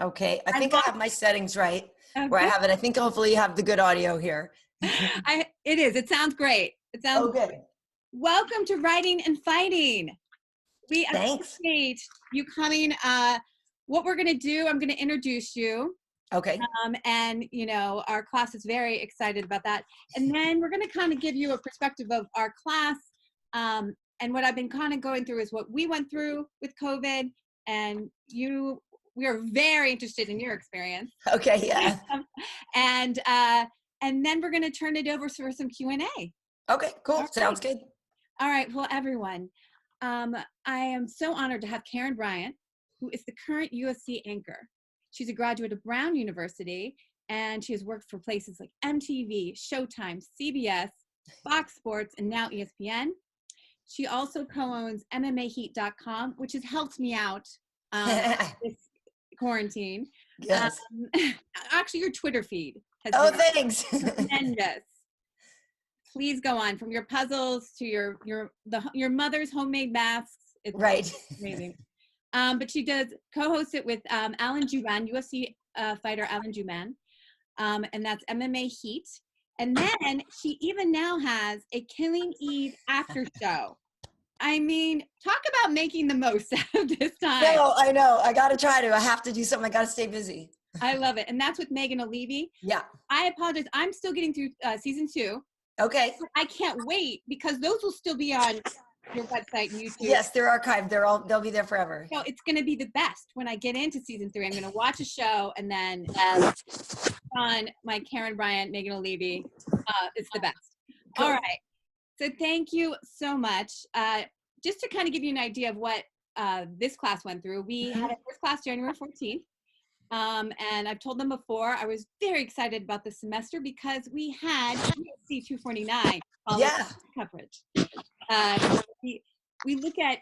Okay, I think I have my settings right where I Okay. have it. I think hopefully you have the good audio here. It is. It sounds great. It sounds Oh, good. Welcome to Writing and Fighting. We Thanks. appreciate you coming. What we're going to do, I'm going to introduce you. Okay. And, you know, our class is very excited about that. And then we're going to kind of give you a perspective of our class. And what I've been kind of going through is what we went through with COVID. And we are very interested in your experience. Okay, yeah. And then we're going to turn it over for some Q&A. Okay, cool. All Sounds right. good. All right. Well, everyone, I am so honored to have Karyn Bryant, who is the current UFC anchor. She's a graduate of Brown University, and she has worked for places like MTV, Showtime, CBS, Fox Sports, and now ESPN. She also co-owns MMAHeat.com, which has helped me out this quarantine. Yes. Actually, your Twitter feed has Oh, been thanks. tremendous. Please go on, from your puzzles to your mother's homemade masks. It's Right. amazing. But she does co-host it with Alan Juvan, UFC fighter Alan Juvan, and that's MMA Heat. And then she even now has a Killing Eve after show. I mean, talk about making the most out of this time. No, I know. I got to try to. I have to do something. I got to stay busy. I love it. And that's with Megyn Olivi. Yeah. I apologize. I'm still getting through season 2. Okay. I can't wait because those will still be on your website and YouTube. Yes, they're archived. They'll be there forever. So it's going to be the best when I get into season 3. I'm going to watch a show and then on my Karyn Bryant, Megyn Olivi. It's the best. Cool. All right. So thank you so much. Just to kind of give you an idea of what this class went through, we had a first class January 14th. And I've told them before, I was very excited about this semester because we had UFC 249 coverage. We look at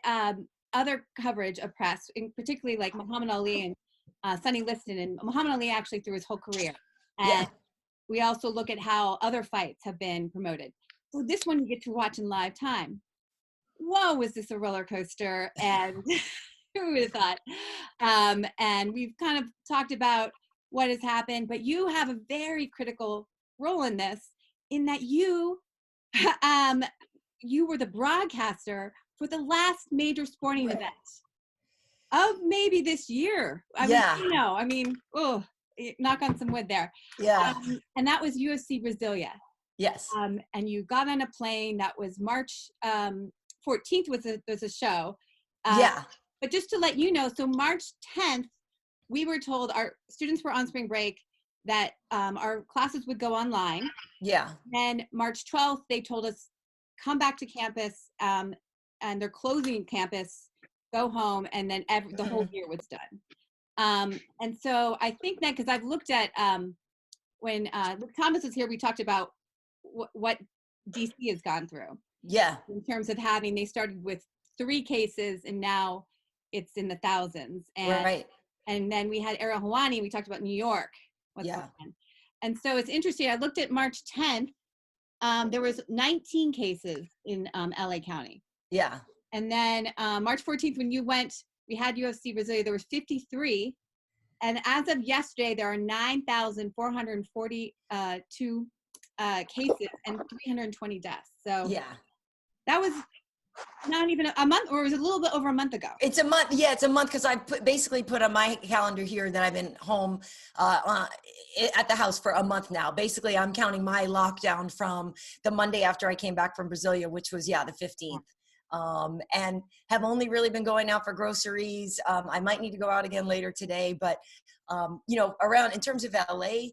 other coverage of press, particularly like Muhammad Ali and Sonny Liston, and Muhammad Ali actually through his whole career. And we also look at how other fights have been promoted. So this one you get to watch in live time. Whoa, was this a roller coaster? And who would have thought? And we've kind of talked about what has happened, but you have a very critical role in this, in that you were the broadcaster for the last major sporting event of maybe this year. I mean, knock on some wood there. Yeah. And that was UFC Brasilia. Yes. And you got on a plane. That was March 14th was a show. But just to let you know, so March 10th, we were told our students were on spring break that our classes would go online. Yeah. And March 12th, they told us, come back to campus, and they're closing campus, go home, and then the whole year was done. And so I think that, because I've looked at, when Luke Thomas was here, we talked about what DC has gone through. Yeah. In terms of they started with 3 cases and now it's in the thousands. And and then we had Ariel Helwani, we talked about New York. And so it's interesting. I looked at March 10th. There was 19 cases in LA County. Yeah. And then March 14th, when you went, we had UFC Brasilia, there was 53. And as of yesterday, there are 9,442 cases and 320 deaths. So that was not even a month, or was it a little bit over a month ago? It's a month. Yeah, it's a month, because I basically put on my calendar here that I've been home at the house for a month now. Basically, I'm counting my lockdown from the Monday after I came back from Brasilia, which was, the 15th. And have only really been going out for groceries. I might need to go out again later today, but, around in terms of LA,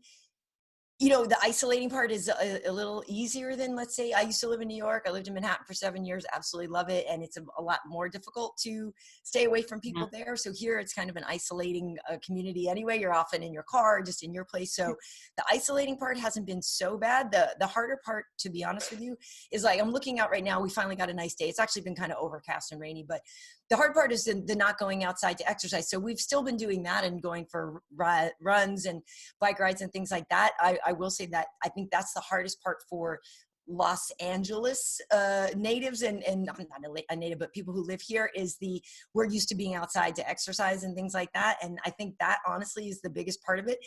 the isolating part is a little easier than, let's say, I used to live in New York. I lived in Manhattan for 7 years, absolutely love it. And it's a lot more difficult to stay away from people there. So here it's kind of an isolating community anyway. You're often in your car, just in your place. So the isolating part hasn't been so bad. The harder part, to be honest with you, is like, I'm looking out right now. We finally got a nice day. It's actually been kind of overcast and rainy, but the hard part is the not going outside to exercise. So we've still been doing that and going for runs and bike rides and things like that. I will say that I think that's the hardest part for Los Angeles natives and I'm not a native, but people who live here we're used to being outside to exercise and things like that. And I think that honestly is the biggest part of it.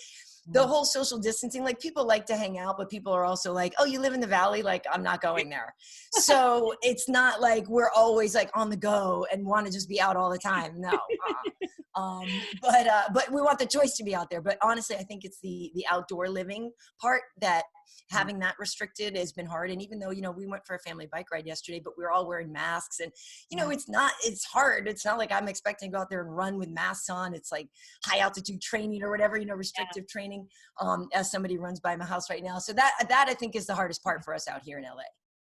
The whole social distancing, like people like to hang out, but people are also like, oh, you live in the valley? Like, I'm not going there. So it's not like we're always like on the go and want to just be out all the time. No. But we want the choice to be out there. But honestly, I think it's the outdoor living part that having that restricted has been hard. And even though, we went for a family bike ride yesterday, but we were all wearing masks and, it's hard. It's not like I'm expecting to go out there and run with masks on. It's like high altitude training or whatever, restrictive training, as somebody runs by my house right now. So that I think is the hardest part for us out here in LA.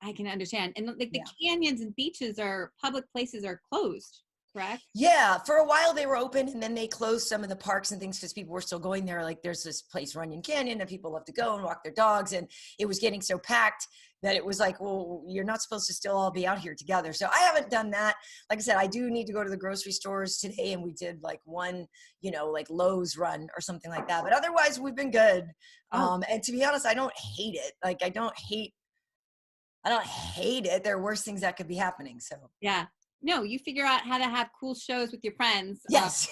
I can understand. And like the canyons and beaches public places are closed, correct? Yeah, for a while they were open and then they closed some of the parks and things because people were still going there. Like there's this place, Runyon Canyon, and people love to go and walk their dogs. And it was getting so packed that it was like, well, you're not supposed to still all be out here together. So I haven't done that. Like I said, I do need to go to the grocery stores today. And we did like one, like Lowe's run or something like that. But otherwise we've been good. And to be honest, I don't hate it. Like I don't hate it. There are worse things that could be happening. So yeah. No, you figure out how to have cool shows with your friends. Yes.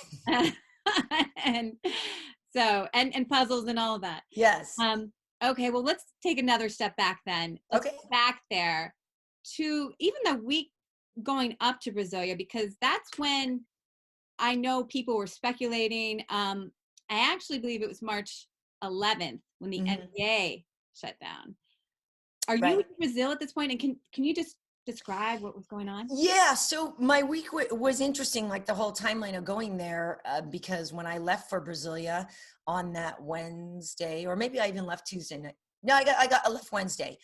And so, and puzzles and all of that. Yes. Okay. Well, let's take another step back then. Let's go back there to even the week going up to Brasilia, because that's when I know people were speculating. I actually believe it was March 11th when the NBA shut down. Are you in Brazil at this point? And can you just describe what was going on? Yeah, so my week was interesting, like the whole timeline of going there, because when I left for Brasilia on that Wednesday, or maybe I even left Tuesday night. No, I left Wednesday.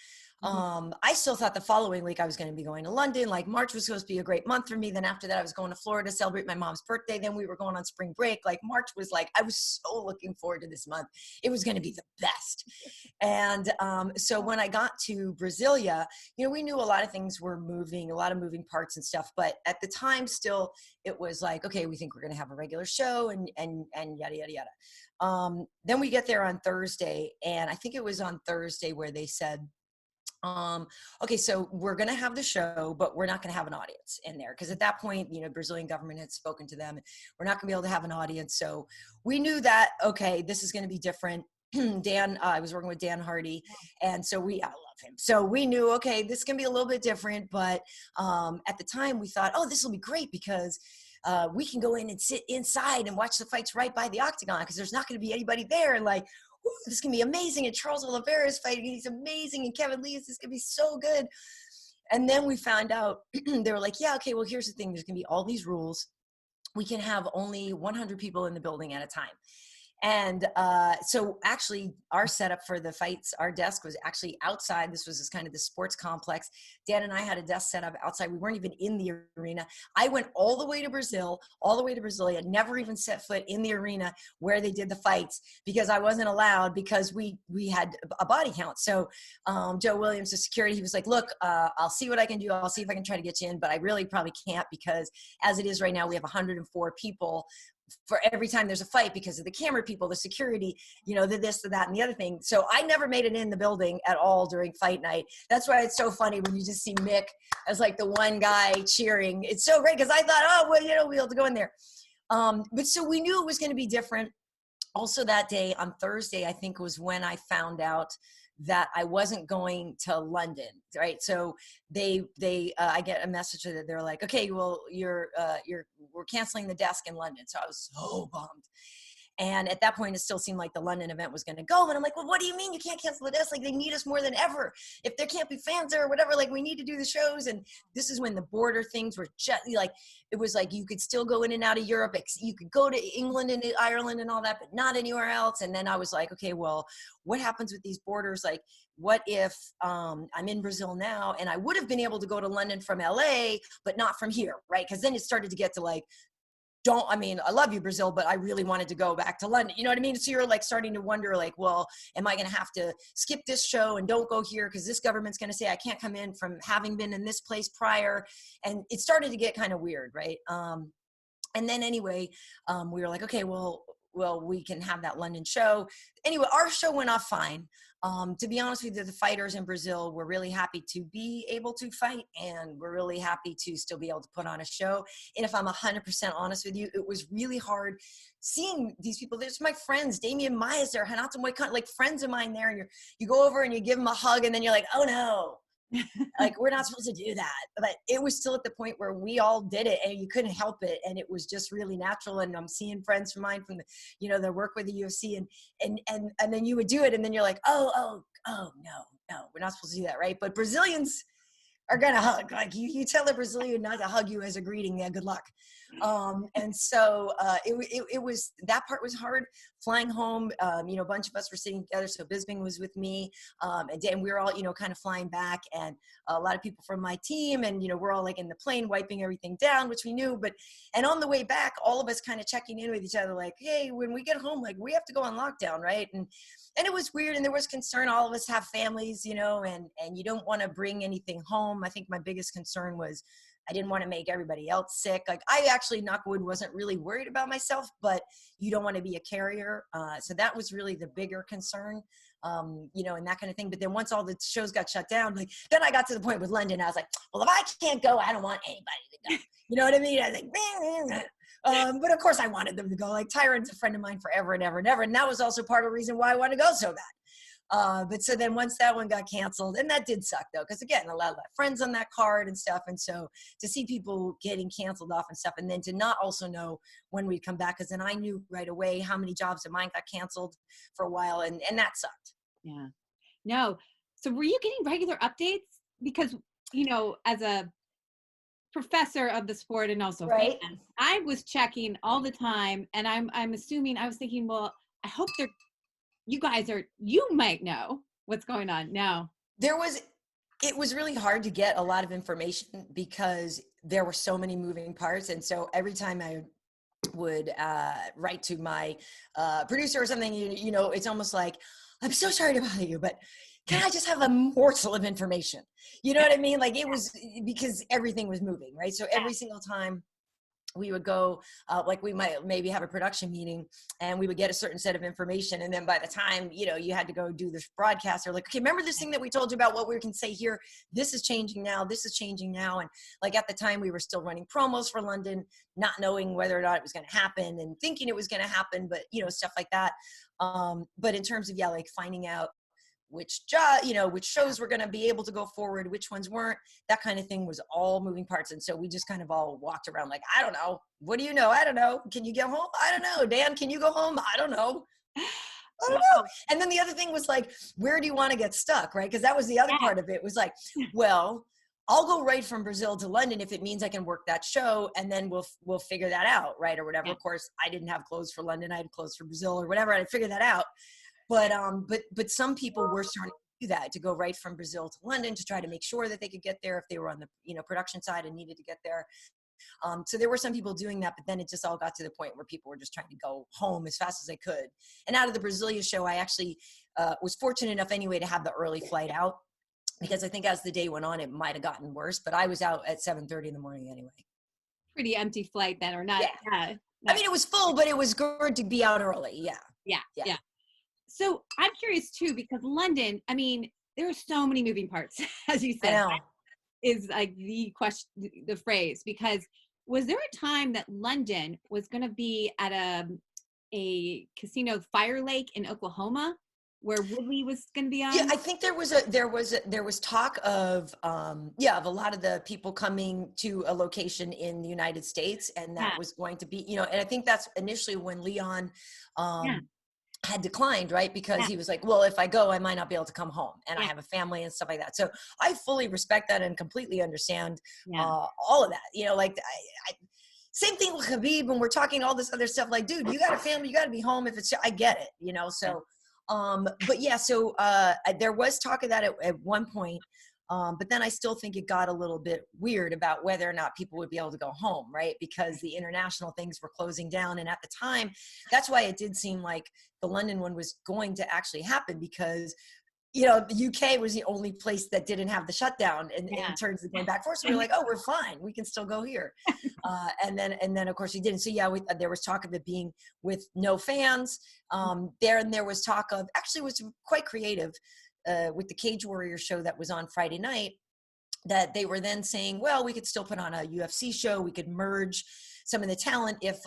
I still thought the following week I was going to be going to London. Like March was supposed to be a great month for me. Then after that, I was going to Florida to celebrate my mom's birthday. Then we were going on spring break. Like March was like, I was so looking forward to this month. It was going to be the best. And so when I got to Brasilia, we knew a lot of things were moving, a lot of moving parts and stuff. But at the time still, it was like, okay, we think we're going to have a regular show and yada, yada, yada. Then we get there on Thursday. And I think it was on Thursday where they said, okay, so we're going to have the show, but we're not going to have an audience in there. Cause at that point, Brazilian government had spoken to them. We're not gonna be able to have an audience. So we knew that, okay, this is going to be different. Dan, I was working with Dan Hardy. And so I love him. So we knew, okay, this is going to be a little bit different. But, at the time we thought, oh, this will be great because, we can go in and sit inside and watch the fights right by the octagon because there's not going to be anybody there. And like, this can be amazing. And Charles Oliveira is fighting. He's amazing. And Kevin Lee is going to be so good. And then we found out, they were like, yeah, okay, well, here's the thing. There's going to be all these rules. We can have only 100 people in the building at a time. And so actually our setup for the fights, our desk was actually outside. This was kind of the sports complex. Dan and I had a desk set up outside. We weren't even in the arena. I went all the way to Brazil, all the way to Brasilia, never even set foot in the arena where they did the fights because I wasn't allowed because we had a body count. So Joe Williams, the security, he was like, look, I'll see what I can do. I'll see if I can try to get you in, but I really probably can't because as it is right now, we have 104 people for every time there's a fight because of the camera people, the security, the this, the that, and the other thing. So I never made it in the building at all during fight night. That's why it's so funny when you just see Mick as like the one guy cheering. It's so great because I thought, oh, well, we'll be able to go in there. But so we knew it was going to be different. Also that day on Thursday, I think was when I found out that I wasn't going to London, right? So I get a message that they're like, okay, well, we're canceling the desk in London. So I was so bummed. And at that point, it still seemed like the London event was going to go. And I'm like, well, what do you mean you can't cancel the desk? Like, they need us more than ever. If there can't be fans there or whatever, like, we need to do the shows. And this is when the border things were just like, it was like you could still go in and out of Europe. You could go to England and Ireland and all that, but not anywhere else. And then I was like, okay, well, what happens with these borders? Like, what if I'm in Brazil now and I would have been able to go to London from LA, but not from here, right? Because then it started to get to like, I love you, Brazil, but I really wanted to go back to London. You know what I mean? So you're like starting to wonder like, well, am I going to have to skip this show and don't go here because this government's going to say I can't come in from having been in this place prior. And it started to get kind of weird, right? And then anyway, we were like, okay, well, well, we can have that London show. Anyway, our show went off fine. To be honest with you, the fighters in Brazil were really happy to be able to fight, and we're really happy to still be able to put on a show. And if I'm 100% honest with you, it was really hard seeing these people. There's my friends, Damian Maia's there, Renato Moicano, like friends of mine there, and you go over and you give them a hug, and then you're like, oh no. Like, we're not supposed to do that. But it was still at the point where we all did it and you couldn't help it. And it was just really natural. And I'm seeing friends of mine from the, you know, that work with the UFC, and then you would do it. And then you're like, oh, no, we're not supposed to do that. Right. But Brazilians are going to hug. Like, you tell a Brazilian not to hug you as a greeting. Yeah. Good luck. And so it was, that part was hard. Flying home, you know, a bunch of us were sitting together. So Bisbing was with me, and we were all, you know, kind of flying back, and a lot of people from my team, and, you know, we're all like in the plane wiping everything down, which we knew, and on the way back, all of us kind of checking in with each other, like, hey, when we get home, like, we have to go on lockdown, right? And it was weird, and there was concern. All of us have families, you know, and you don't want to bring anything home. I think my biggest concern was I didn't want to make everybody else sick. Like, I actually, knock wood, wasn't really worried about myself, but you don't want to be a carrier. So that was really the bigger concern, you know, and that kind of thing. But then once all the shows got shut down, like, then I got to the point with London. I was like, well, if I can't go, I don't want anybody to go. You know what I mean? I was like, but of course I wanted them to go. Like, Tyron's a friend of mine forever and ever and ever. And that was also part of the reason why I wanted to go so bad. But so then once that one got canceled, and that did suck though, because again, a lot of my friends on that card and stuff. And so to see people getting canceled off and stuff, and then to not also know when we'd come back, because then I knew right away how many jobs of mine got canceled for a while, and that sucked. Yeah. No. So were you getting regular updates? Because, you know, as a professor of the sport and also right, fan, I was checking all the time, and I'm assuming, I was thinking, well, I hope you might know what's going on now. It was really hard to get a lot of information because there were so many moving parts. And so every time I would write to my producer or something, you know, it's almost like, I'm so sorry to bother you, but can I just have a morsel of information? You know what I mean? Like, it was because everything was moving, right? So every single time we would go, like, we might maybe have a production meeting, and we would get a certain set of information. And then by the time, you know, you had to go do this broadcast, or like, okay, remember this thing that we told you about, what we can say here? This is changing now. This is changing now. And like, at the time we were still running promos for London, not knowing whether or not it was going to happen, and thinking it was going to happen, but, you know, stuff like that. But in terms of, yeah, like finding out which shows were going to be able to go forward, which ones weren't, that kind of thing was all moving parts. And so we just kind of all walked around like, I don't know. What do you know? I don't know. Can you get home? I don't know. Dan, can you go home? I don't know. I don't know. And then the other thing was like, where do you want to get stuck? Right. Because that was the other part of it. It was like, well, I'll go right from Brazil to London if it means I can work that show, and then we'll figure that out. Right. Or whatever. Yeah. Of course, I didn't have clothes for London. I had clothes for Brazil or whatever. I'd figure that out. But some people were starting to do that, to go right from Brazil to London to try to make sure that they could get there if they were on the, you know, production side and needed to get there. So there were some people doing that, but then it just all got to the point where people were just trying to go home as fast as they could. And out of the Brasilia show, I actually was fortunate enough anyway to have the early flight out, because I think as the day went on, it might have gotten worse, but I was out at 7:30 in the morning anyway. Pretty empty flight then, or not? Yeah. I mean, it was full, but it was good to be out early. Yeah. So I'm curious too, because London, I mean, there are so many moving parts, as you said. I know. Is like the question, the phrase, because was there a time that London was going to be at a casino, Fire Lake in Oklahoma, where Woodley was going to be on? Yeah, I think there was talk of of a lot of the people coming to a location in the United States, and that was going to be, you know, and I think that's initially when Leon had declined, right? Because he was like, well, if I go, I might not be able to come home, and I have a family and stuff like that. So I fully respect that and completely understand all of that. You know, like I same thing with Khabib, when we're talking all this other stuff, like, dude, you got a family, you got to be home if it's, I get it, you know? So, but yeah, so there was talk of that at one point. But then I still think it got a little bit weird about whether or not people would be able to go home, right? Because the international things were closing down. And at the time, that's why it did seem like the London one was going to actually happen, because you know, the UK was the only place that didn't have the shutdown in terms of going back forth. So we were like, oh, we're fine. We can still go here. And then of course we didn't. So yeah, there was talk of it being with no fans there. And there was talk of, actually it was quite creative with the Cage Warrior show that was on Friday night, that they were then saying, well, we could still put on a UFC show. We could merge some of the talent if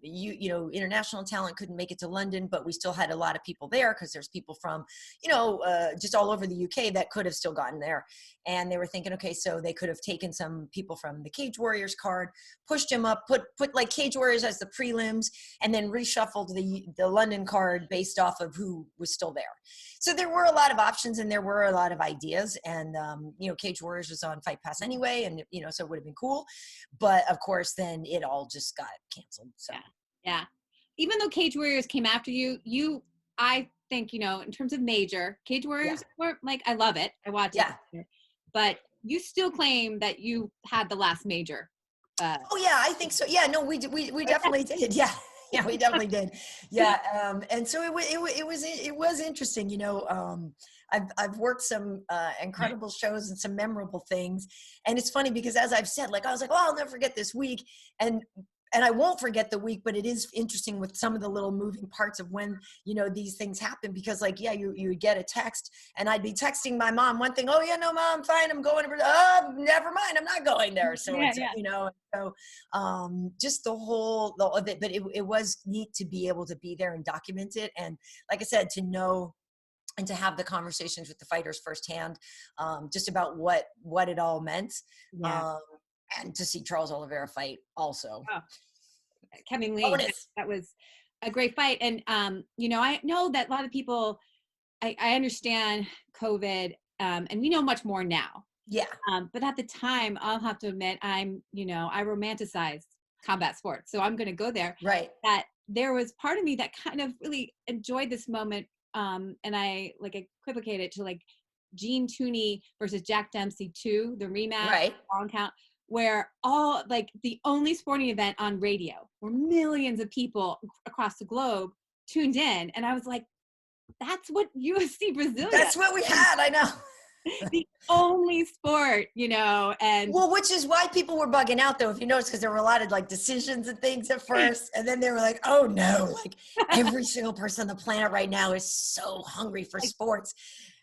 you know, international talent couldn't make it to London, but we still had a lot of people there because there's people from, you know, just all over the UK that could have still gotten there. And they were thinking, okay, so they could have taken some people from the Cage Warriors card, pushed them up, put like Cage Warriors as the prelims, and then reshuffled the London card based off of who was still there. So there were a lot of options and there were a lot of ideas, and you know, Cage Warriors was on Fight Pass anyway, and you know, so it would have been cool. But of course, then it all just got canceled. So yeah. Even though Cage Warriors came after you, I think, you know, in terms of major, Cage Warriors were like, I love it. I watch it. But you still claim that you had the last major. Oh yeah, I think so. Yeah, no, we definitely did. Yeah. Yeah, we definitely did. Yeah. And so it was interesting, you know. I've worked some incredible shows and some memorable things. And it's funny because, as I've said, like, I was like, oh, I'll never forget this week. And I won't forget the week, but it is interesting with some of the little moving parts of when, you know, these things happen, because like, yeah, you would get a text and I'd be texting my mom one thing. Oh yeah, no, Mom, I'm fine. I'm going to, oh, never mind. I'm not going there. So, you know, so just the whole of it, but it was neat to be able to be there and document it. And like I said, to know and to have the conversations with the fighters firsthand, just about what it all meant. And to see Charles Oliveira fight also. Oh. Kevin Lee, that was a great fight. And, you know, I know that a lot of people, I understand COVID, and we know much more now. Yeah. But at the time, I'll have to admit, I romanticized combat sports. So I'm going to go there. Right. That there was part of me that kind of really enjoyed this moment. And I equivocated it to like Gene Tooney versus Jack Dempsey 2, the rematch, right, long count, where all like the only sporting event on radio, where millions of people across the globe tuned in. And I was like, that's what UFC Brasilia. That's what we had. I know. The only sport, you know, and well, which is why people were bugging out though, if you notice, because there were a lot of like decisions and things at first, and then they were like, oh no, like every single person on the planet right now is so hungry for sports.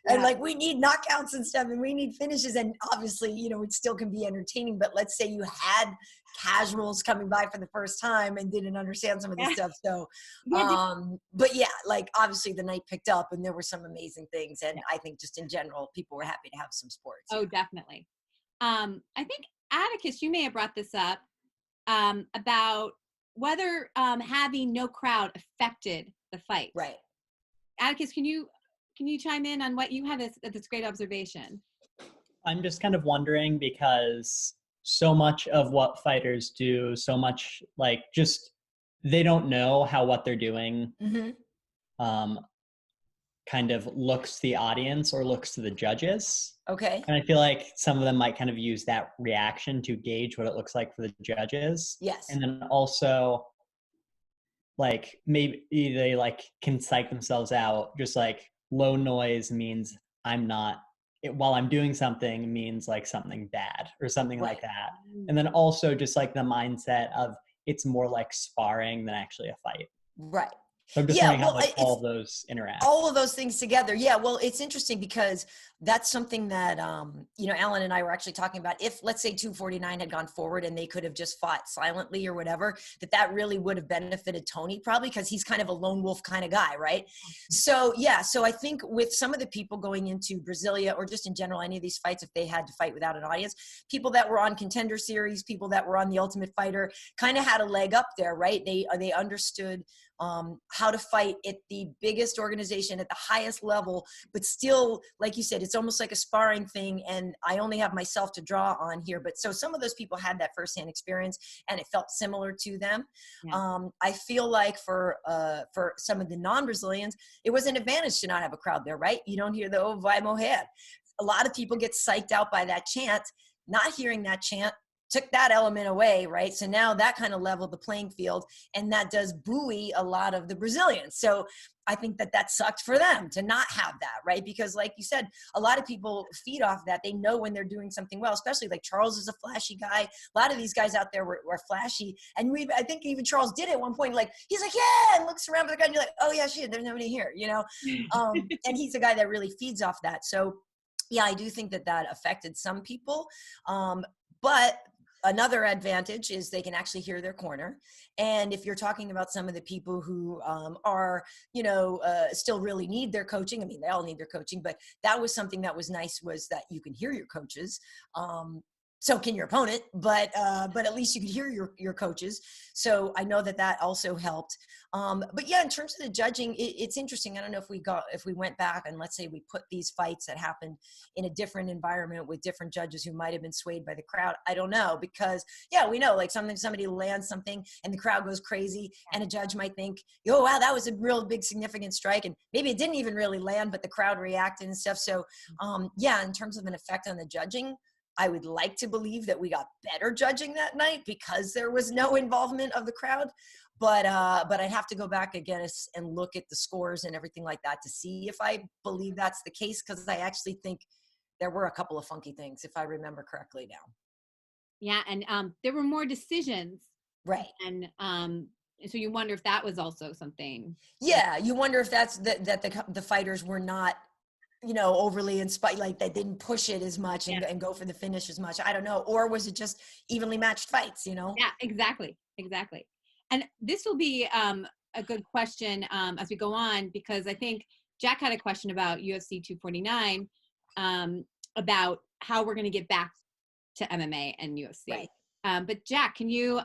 And like, we need knockouts and stuff, and we need finishes. And obviously, you know, it still can be entertaining, but let's say you had casuals coming by for the first time and didn't understand some of this stuff. So, but yeah, like obviously the night picked up and there were some amazing things. And I think just in general, people were happy to have some sports. Oh, definitely. I think Atticus, you may have brought this up about whether having no crowd affected the fight. Right. Atticus, can you chime in on what you had this great observation? I'm just kind of wondering, because so much of what fighters do, so much like just they don't know how what they're doing kind of looks to the audience or looks to the judges. Okay. And I feel like some of them might kind of use that reaction to gauge what it looks like for the judges. Yes. And then also like maybe they like can psych themselves out, just like low noise means while I'm doing something means like something bad or something like that. And then also just like the mindset of it's more like sparring than actually a fight. Right. So I'm just wondering how like all of those interact. All of those things together. Yeah. Well, it's interesting because that's something that, you know, Alan and I were actually talking about. If let's say 249 had gone forward and they could have just fought silently or whatever, that really would have benefited Tony probably, because he's kind of a lone wolf kind of guy. Right. So, yeah. So I think with some of the people going into Brasilia or just in general, any of these fights, if they had to fight without an audience, people that were on Contender Series, people that were on The Ultimate Fighter kind of had a leg up there. Right. They understood how to fight at the biggest organization at the highest level, but still, like you said, it's almost like a sparring thing. And I only have myself to draw on here. But so some of those people had that firsthand experience and it felt similar to them. Yeah. I feel like for some of the non-Brazilians, it was an advantage to not have a crowd there, right? You don't hear the, oh, vai morrer. A lot of people get psyched out by that chant. Not hearing that chant took that element away, right? So now that kind of leveled the playing field, and that does buoy a lot of the Brazilians. So I think that sucked for them to not have that, right? Because like you said, a lot of people feed off that. They know when they're doing something well, especially like Charles is a flashy guy. A lot of these guys out there were flashy. And I think even Charles did at one point, like, he's like, yeah, and looks around for the guy and you're like, oh yeah, shit, there's nobody here, you know? And he's a guy that really feeds off that. So yeah, I do think that affected some people. But another advantage is they can actually hear their corner. And if you're talking about some of the people who are, still really need their coaching, I mean, they all need their coaching, but that was something that was nice, was that you can hear your coaches. So can your opponent, but at least you could hear your coaches. So I know that also helped. But yeah, in terms of the judging, it's interesting. I don't know if we went back and let's say we put these fights that happened in a different environment with different judges who might have been swayed by the crowd. I don't know, because yeah, we know like somebody lands something and the crowd goes crazy and a judge might think, oh wow, that was a real big significant strike, and maybe it didn't even really land, but the crowd reacted and stuff. So yeah, in terms of an effect on the judging, I would like to believe that we got better judging that night because there was no involvement of the crowd. But I'd have to go back again and look at the scores and everything like that to see if I believe that's the case, because I actually think there were a couple of funky things, if I remember correctly now. Yeah, and there were more decisions. Right. And so you wonder if that was also something. Yeah, you wonder if that's that the fighters were not, overly inspired, like they didn't push it as much and go for the finish as much. I don't know. Or was it just evenly matched fights, Yeah, exactly. And this will be a good question as we go on, because I think Jack had a question about UFC 249, about how we're going to get back to MMA and UFC. Right. But Jack, can you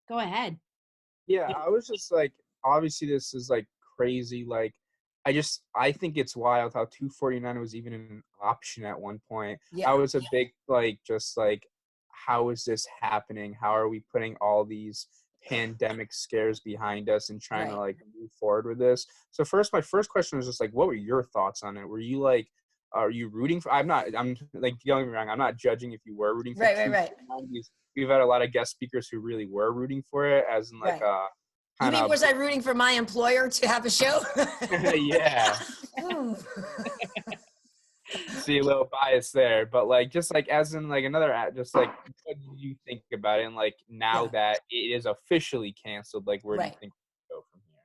go ahead? Yeah, I was just like, obviously this is like crazy. Like, I think it's wild how 249 was even an option at one point. Yeah. I was a big, how is this happening? How are we putting all these pandemic scares behind us and trying to move forward with this? So my first question was just like, what were your thoughts on it? Were you like, are you rooting for, I'm like, don't get me wrong, I'm not judging if you were rooting for right. We've had a lot of guest speakers who really were rooting for it, as in like you mean, was I rooting for my employer to have a show? Yeah. See, a little bias there, but like, just like as in like another, just like, what do you think about it? And like, now that it is officially canceled, like, where do you think we go from here?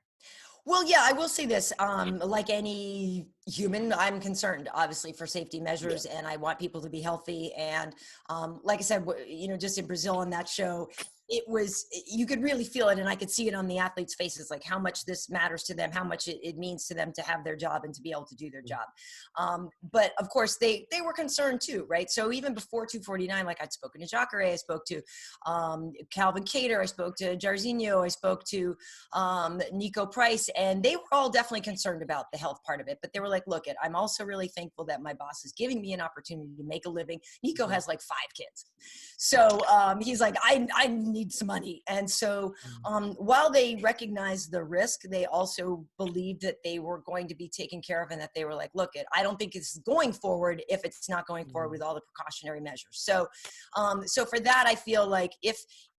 Well, yeah, I will say this, like any human, I'm concerned obviously for safety measures, and I want people to be healthy. And like I said, just in Brazil on that show, you could really feel it, and I could see it on the athletes' faces, like how much this matters to them, how much it means to them to have their job and to be able to do their job. But of course they were concerned too, right? So even before 249, like I'd spoken to Jacare, I spoke to Calvin Kattar, I spoke to Jairzinho, I spoke to Nico Price, and they were all definitely concerned about the health part of it. But they were like, look, I'm also really thankful that my boss is giving me an opportunity to make a living. Nico has like 5 kids. So he's like, I need some money. And so while they recognized the risk, they also believed that they were going to be taken care of, and that they were like, look, I don't think it's going forward if it's not going forward with all the precautionary measures. So so for that, I feel like if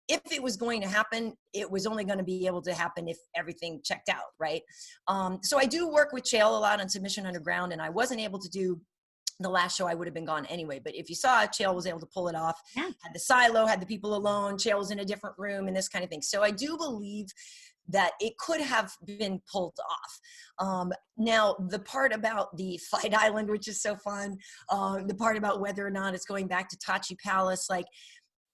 it was going to happen, it was only going to be able to happen if everything checked out, right? So I do work with Chael a lot on Submission Underground, and I wasn't able to do the last show. I would have been gone anyway. But if you saw it, Chael was able to pull it off. Yeah. Had the silo, had the people alone. Chael was in a different room and this kind of thing. So I do believe that it could have been pulled off. Now, the part about the Fight Island, which is so fun, the part about whether or not it's going back to Tachi Palace, like,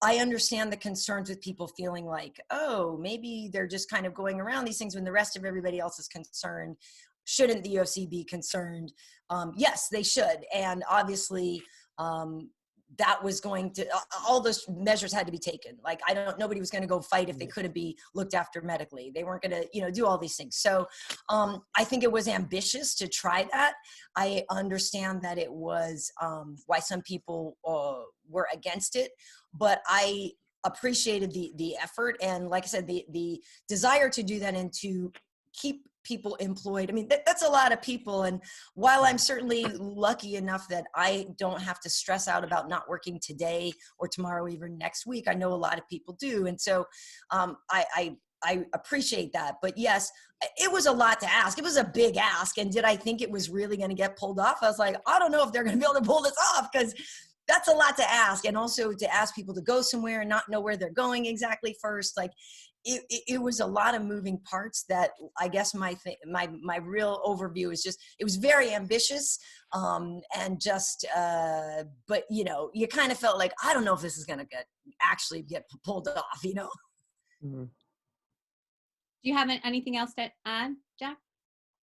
I understand the concerns with people feeling like, oh, maybe they're just kind of going around these things when the rest of everybody else is concerned. Shouldn't the UFC be concerned? Yes, they should. And obviously, that was going to, all those measures had to be taken. Like, nobody was going to go fight if they couldn't be looked after medically. They weren't going to, do all these things. So I think it was ambitious to try that. I understand that it was why some people were against it, but I appreciated the effort. And like I said, the desire to do that and to keep people employed. I mean, that's a lot of people. And while I'm certainly lucky enough that I don't have to stress out about not working today or tomorrow, even next week, I know a lot of people do. And so I appreciate that. But yes, it was a lot to ask. It was a big ask. And did I think it was really going to get pulled off? I was like, I don't know if they're going to be able to pull this off, because that's a lot to ask. And also to ask people to go somewhere and not know where they're going exactly first. Like it was a lot of moving parts that I guess my real overview is just, it was very ambitious. And just, but you know, you kind of felt like, I don't know if this is going to actually get pulled off, you know? Mm-hmm. Do you have anything else to add, Jack?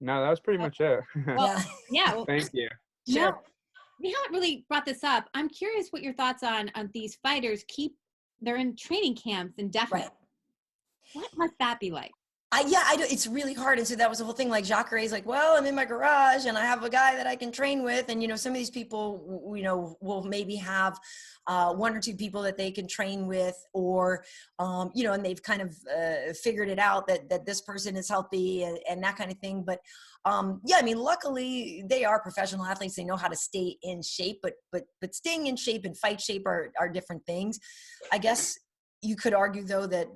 No, that was pretty much it. Well, yeah. Well, Thank you. Sure. no, we haven't really brought this up. I'm curious what your thoughts on these fighters they're in training camps indefinitely. Right. What must that be like? It's really hard. And so that was the whole thing. Like Jacare's like, well, I'm in my garage and I have a guy that I can train with. And, you know, some of these people, you know, will maybe have one or two people that they can train with, or, you know, and they've kind of figured it out that this person is healthy and that kind of thing. But yeah, I mean, luckily they are professional athletes. They know how to stay in shape, but staying in shape and fight shape are different things. I guess you could argue, though, that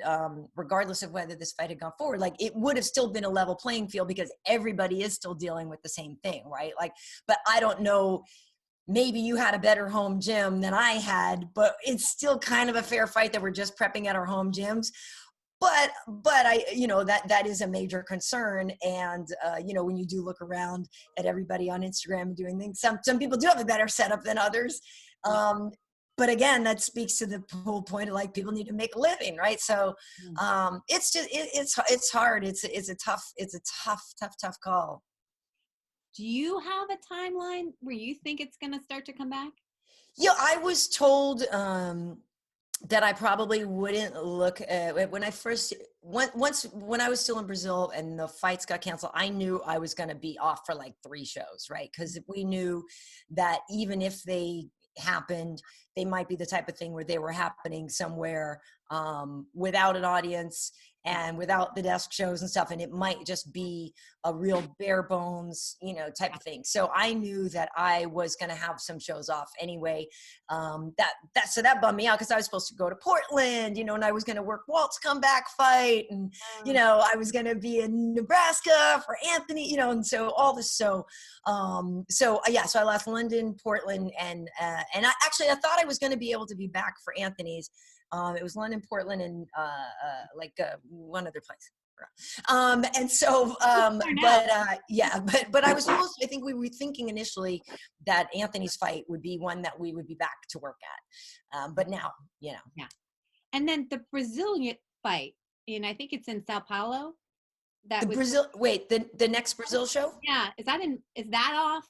regardless of whether this fight had gone forward, like it would have still been a level playing field because everybody is still dealing with the same thing, right? Like, but I don't know, maybe you had a better home gym than I had, but it's still kind of a fair fight that we're just prepping at our home gyms. But I, you know, that is a major concern. And, you know, when you do look around at everybody on Instagram and doing things, some people do have a better setup than others. But again, that speaks to the whole point of like, people need to make a living, right? So it's just, it's hard. It's a tough call. Do you have a timeline where you think it's going to start to come back? Yeah, I was told that I probably wouldn't look at when I first, when I was still in Brazil and the fights got canceled, I knew I was going to be off for like 3 shows, right? Because we knew that even if they happened, they might be the type of thing where they were happening somewhere without an audience and without the desk shows and stuff, and it might just be a real bare bones, you know, type of thing. So I knew that I was going to have some shows off anyway. So that bummed me out because I was supposed to go to Portland, you know, and I was going to work Walt's comeback fight, and you know, I was going to be in Nebraska for Anthony, you know, and so all this. So yeah, so I left London, Portland, and I thought I was going to be able to be back for Anthony's. It was London, Portland, and one other place. And so, but I was supposed to, I think we were thinking initially that Anthony's fight would be one that we would be back to work at. But now, you know. Yeah. And then the Brazilian fight, and I think it's in Sao Paulo. The next Brazil show? Yeah. Is that off?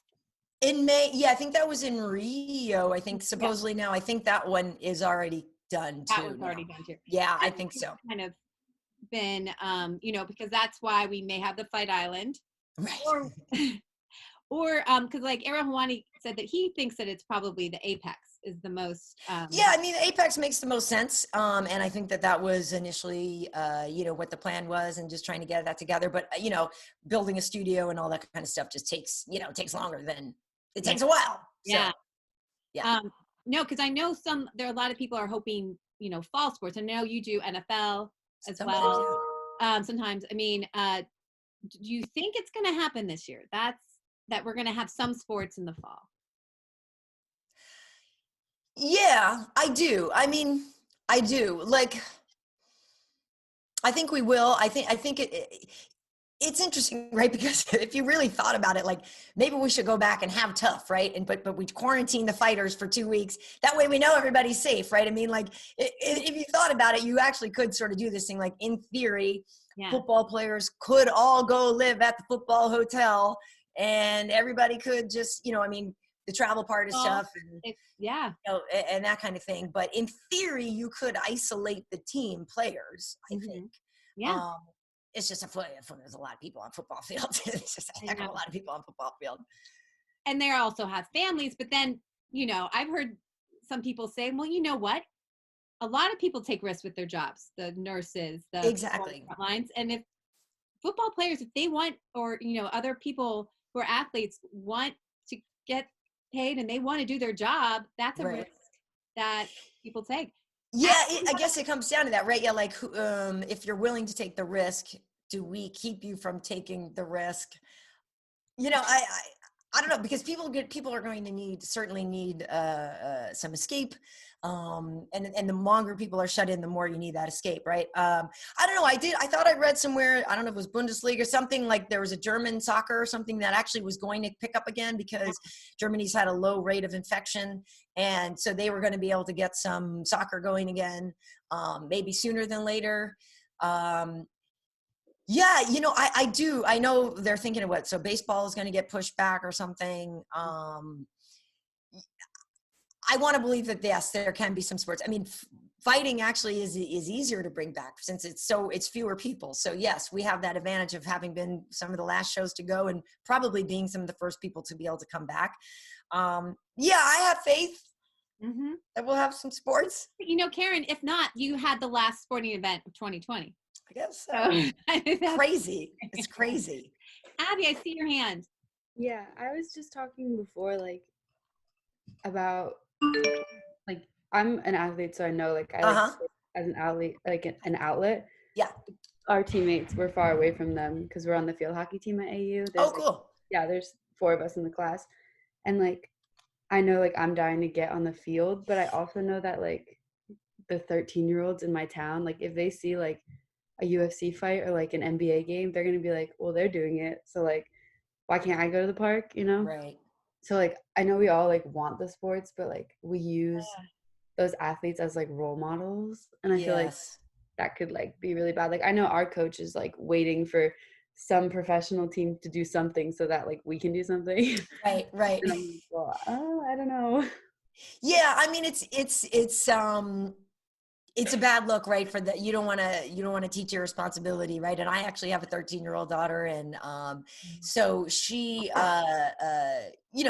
In May? Yeah, I think that was in Rio. I think supposedly now, I think that one is already done too. That was already done too. Yeah, I think so. Kind of been, you know, because that's why we may have the Fight Island, right? Or because like Ariel Helwani said that he thinks that it's probably the Apex is the most. Yeah, I mean, Apex makes the most sense, and I think that was initially, you know, what the plan was, and just trying to get that together. But you know, building a studio and all that kind of stuff just takes longer than it takes a while. So, yeah. No, because I know there are a lot of people are hoping, you know, fall sports. I know you do NFL as well. Sometimes, I mean, do you think it's going to happen this year? That we're going to have some sports in the fall? Yeah, I do. I mean, I do. Like, I think we will. I think it's interesting, right? Because if you really thought about it, like maybe we should go back and have tough, right? And but we quarantine the fighters for 2 weeks. That way we know everybody's safe, right? I mean, like if you thought about it, you actually could sort of do this thing. Like in theory, football players could all go live at the football hotel, and everybody could just, you know, I mean, the travel part is tough, and you know, and that kind of thing. But in theory, you could isolate the team players, I think. Yeah. It's just there's a lot of people on football fields. It's just a heck of a lot of people on football field. And they also have families. But then, you know, I've heard some people say, well, you know what? A lot of people take risks with their jobs, the nurses, the exactly lines. And if football players, if they want, or, other people who are athletes want to get paid and they want to do their job, that's a risk that people take. Yeah, I guess it comes down to that, right? Yeah, like if you're willing to take the risk, do we keep you from taking the risk? I don't know, because people are going to certainly need some escape, and the longer people are shut in, the more you need that escape, right? I don't know. I thought I read somewhere, I don't know if it was Bundesliga or something, like there was a German soccer or something that actually was going to pick up again because Germany's had a low rate of infection, and so they were going to be able to get some soccer going again, maybe sooner than later. Yeah, I know they're thinking of what, so baseball is going to get pushed back or something. I want to believe that, yes, there can be some sports. I mean, fighting actually is easier to bring back since it's fewer people. So yes, we have that advantage of having been some of the last shows to go and probably being some of the first people to be able to come back. Yeah, I have faith that we'll have some sports. Karyn, if not, you had the last sporting event of 2020. I guess so. Crazy. It's crazy. Abby, I see your hand. Yeah, I was just talking before, about, I'm an athlete, so I know, I as an athlete, an outlet. Yeah. Our teammates, we're far away from them because we're on the field hockey team at AU. Oh, cool. There's 4 of us in the class. And, I know, I'm dying to get on the field, but I also know that, the 13-year-olds in my town, if they see, a UFC fight or an NBA game, they're going to be like, well, they're doing it. So why can't I go to the park, Right. So I know we all want the sports, but we use those athletes as role models. And I feel like that could be really bad. I know our coach is waiting for some professional team to do something so that we can do something. Right. And I'm well, I don't know. Yeah. I mean, it's a bad look, right? For that, you don't want to teach your responsibility, right? And I actually have a 13-year-old daughter, and so she,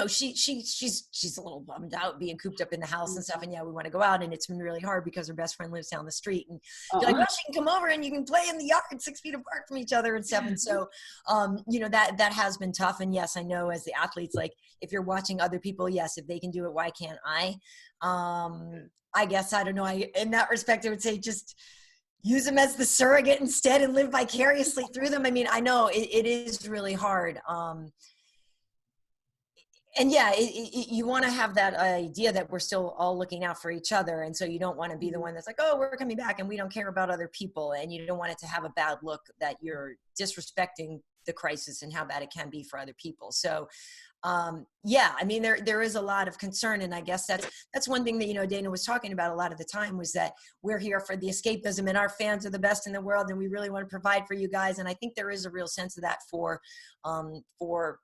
she's a little bummed out being cooped up in the house and stuff. And yeah, we want to go out, and it's been really hard because her best friend lives down the street, and you're like, well, she can come over and you can play in the yard 6 feet apart from each other and stuff. And so, that has been tough. And yes, I know as the athletes, if you're watching other people, yes, if they can do it, why can't I? I guess, I don't know. In that respect, I would say just use them as the surrogate instead and live vicariously through them. I mean, I know it is really hard. And yeah, you want to have that idea that we're still all looking out for each other. And so you don't want to be the one that's like, oh, we're coming back and we don't care about other people. And you don't want it to have a bad look that you're disrespecting the crisis and how bad it can be for other people. So yeah, I mean, there is a lot of concern. And I guess that's one thing that, Dana was talking about a lot of the time, was that we're here for the escapism and our fans are the best in the world. And we really want to provide for you guys. And I think there is a real sense of that for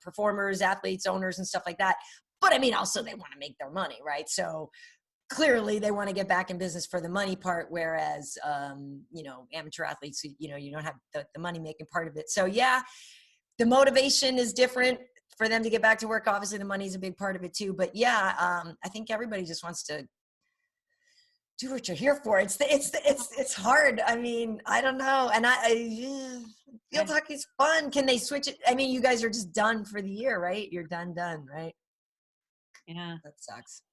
performers, athletes, owners, and stuff like that. But I mean, also they want to make their money, right? So clearly they want to get back in business for the money part. Whereas, amateur athletes, you don't have the money making part of it. So yeah, the motivation is different for them to get back to work. Obviously the money is a big part of it too, but yeah, I think everybody just wants to do what you're here for. It's hard. I mean, I don't know. And field hockey's fun. Can they switch it? I mean, you guys are just done for the year, right? You're done, right? Yeah. That sucks.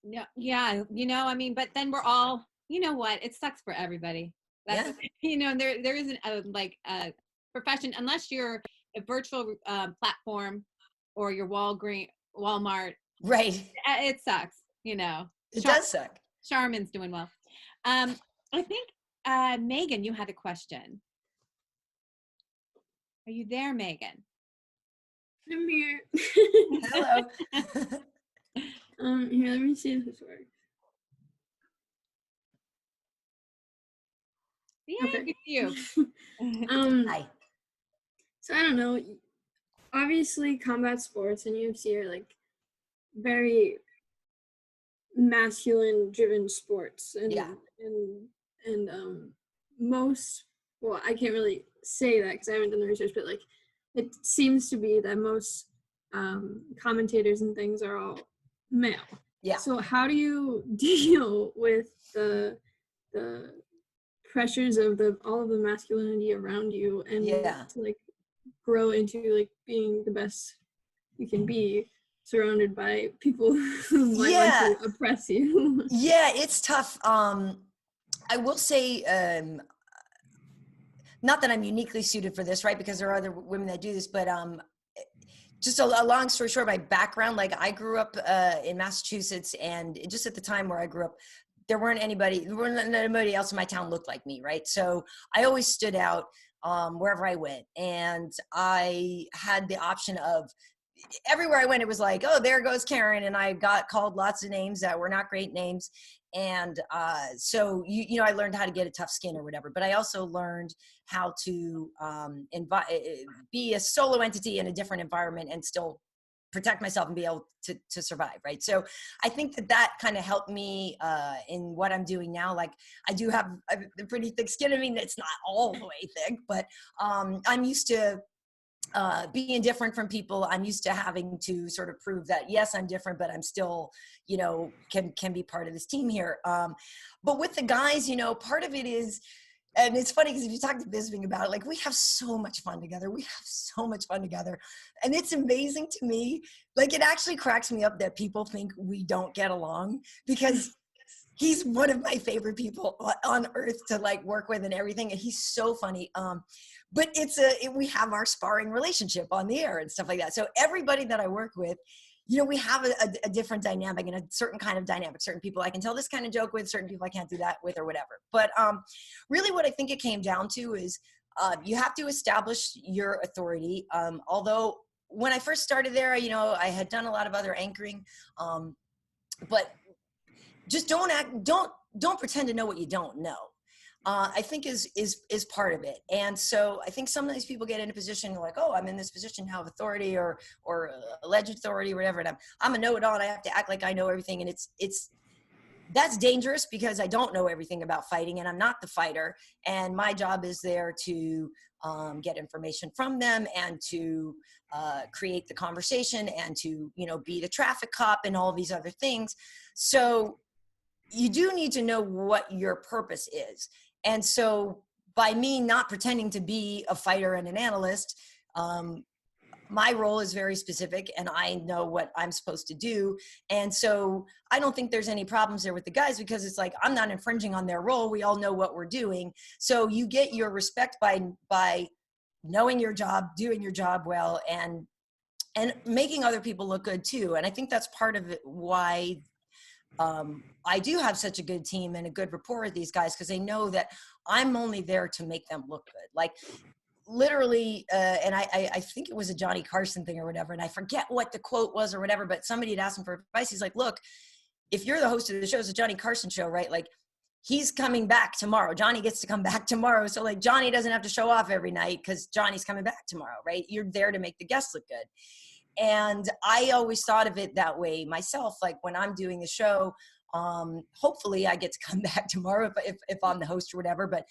Yeah. I mean, but then we're all, it sucks for everybody. That's, there isn't a profession, unless you're a virtual platform or your Walmart. Right. It sucks, It does suck. Charmin's doing well. I think, Megyn, you had a question. Are you there, Megyn? I'm here. Hello. Here, let me see if this works. Yeah, Okay. good to you. Hi. So I don't know. Obviously, combat sports and UFC are very masculine-driven sports, and most. Well, I can't really say that because I haven't done the research, but it seems to be that most commentators and things are all male. Yeah. So how do you deal with the pressures of all of the masculinity around you, and Yeah. to like grow into like being the best you can be, surrounded by people who might want Yeah. to oppress you. Yeah, it's tough. I will say, not that I'm uniquely suited for this, right? Because there are other women that do this, but just a long story short, my background, like I grew up in Massachusetts, and just at the time where I grew up, there weren't anybody else in my town looked like me, right? So I always stood out wherever I went, and I had the option of, everywhere I went, it was like, oh, there goes Karyn. And I got called lots of names that were not great names. And so, I learned how to get a tough skin or whatever, but I also learned how to be a solo entity in a different environment and still protect myself and be able to survive. Right. So I think that kind of helped me in what I'm doing now. Like I do have a pretty thick skin. I mean, it's not all the way thick, but I'm used to being different from people. I'm used to having to sort of prove that, yes, I'm different, but I'm still, can be part of this team here. But with the guys, part of it is, and it's funny because if you talk to Bisping about it, like we have so much fun together. We have so much fun together. And it's amazing to me. Like it actually cracks me up that people think we don't get along, because he's one of my favorite people on earth to like work with and everything. And he's so funny. But we have our sparring relationship on the air and stuff like that. So everybody that I work with, we have a different dynamic and a certain kind of dynamic. Certain people I can tell this kind of joke with, certain people I can't do that with or whatever. But really what I think it came down to is you have to establish your authority. Although when I first started there, I had done a lot of other anchoring, but just don't pretend to know what you don't know. I think is part of it. And so I think some of these people get in a position like, oh, I'm in this position now of authority or alleged authority or whatever, and I'm a know-it-all and I have to act like I know everything. And that's dangerous, because I don't know everything about fighting and I'm not the fighter. And my job is there to get information from them and to create the conversation and to, be the traffic cop and all these other things. So you do need to know what your purpose is. And so by me not pretending to be a fighter and an analyst, my role is very specific and I know what I'm supposed to do. And so I don't think there's any problems there with the guys, because it's like, I'm not infringing on their role. We all know what we're doing. So you get your respect by knowing your job, doing your job well, and making other people look good too. And I think that's part of it, why I do have such a good team and a good rapport with these guys, because they know that I'm only there to make them look good. Like literally, and I think it was a Johnny Carson thing or whatever, and I forget what the quote was or whatever, but somebody had asked him for advice. He's like, look, if you're the host of the show, it's a Johnny Carson show, right? Like he's coming back tomorrow. Johnny gets to come back tomorrow. So like Johnny doesn't have to show off every night because Johnny's coming back tomorrow, right? You're there to make the guests look good. And I always thought of it that way myself. Like when I'm doing the show, hopefully I get to come back tomorrow if I'm the host or whatever, but